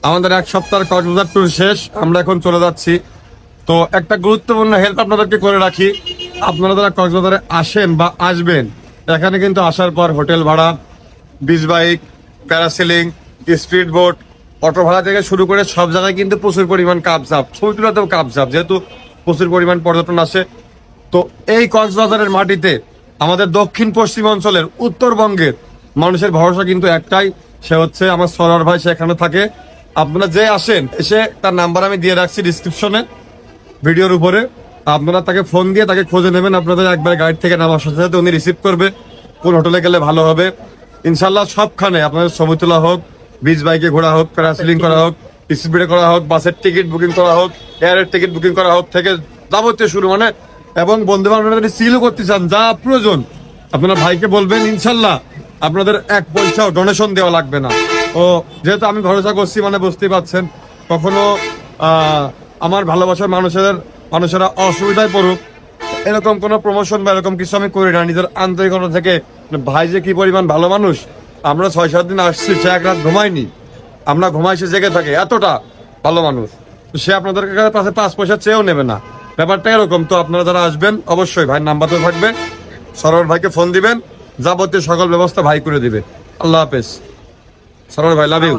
আমাদের এক সপ্তাহের কক্সবাজার ট্যুর শেষ, আমরা এখন চলে যাচ্ছি। তো একটা গুরুত্বপূর্ণ হেল্প আপনাদেরকে করে রাখি, আপনারা যারা কক্সবাজারে আসেন বা আসবেন, এখানে কিন্তু আসার পর হোটেল ভাড়া, beach bike, parasailing, speed boat, auto ভাড়া থেকে শুরু করে সব জায়গায় কিন্তু প্রচুর পরিমাণ কাবজাব, ছবি তোলাতেও কাবজাব, যেহেতু প্রচুর পরিমাণ পর্যটন আসে। তো এই কক্সবাজারের মাটিতে আমাদের দক্ষিণ পশ্চিম অঞ্চলের উত্তরবঙ্গের মানুষের ভরসা কিন্তু একটাই, সে হচ্ছে আমার সরার ভাই, সেখানে থাকে। আপনারা যে আসেন, এসে তার নাম্বার আমি দিয়ে রাখছি ডিসক্রিপশনে, ভিডিওর উপরে। আপনারা তাকে ফোন দিয়ে তাকে খুঁজে নেবেন, আপনাদের একবার গাইড থেকে নামার সাথে সাথে উনি রিসিভ করবে কোন হোটেলে গেলে ভালো হবে। ইনশাল্লাহ সবখানে আপনাদের ছবি তোলা হোক, বিচ বাইকে ঘোরা হোক, প্যারাসেলিং করা হোক, স্পিডে করা হোক, বাসের টিকিট বুকিং করা হোক, এয়ারের টিকিট বুকিং করা হোক থেকে যাবতীয় শুরু মানে, এবং বন্ধু বান্ধব যদি সিলও করতে চান, যা প্রয়োজন আপনারা ভাইকে বলবেন, ইনশাল্লাহ আপনাদের এক পয়সাও ডোনেশন দেওয়া লাগবে না। ও যেহেতু আমি ভরসা করছি, মানে বুঝতেই পারছেন, কখনো আমার ভালোবাসার মানুষেরা অসুবিধায় পড়ুক এরকম কোনো প্রমোশন বা এরকম কিছু আমি করি না, নিজের আন্তরিকতা থেকে। ভাই যে কি পরিমাণ ভালো মানুষ, আমরা 6-7 দিন আসছি, সে এক রাত ঘুমাইনি, আমরা ঘুমাই সে জেগে থাকে, এতটা ভালো মানুষ। তো সে আপনাদের কাছে 5 পয়সা চেয়েও নেবে না, ব্যাপারটা এরকম। তো আপনারা যারা আসবেন অবশ্যই ভাই নাম্বার তো থাকবে, সরোয়ার ভাইকে ফোন দিবেন, যাবতীয় সকল ব্যবস্থা ভাই করে দিবে। আল্লাহ হাফেজ। সরোয়ার ভাই, লাভ ইউ।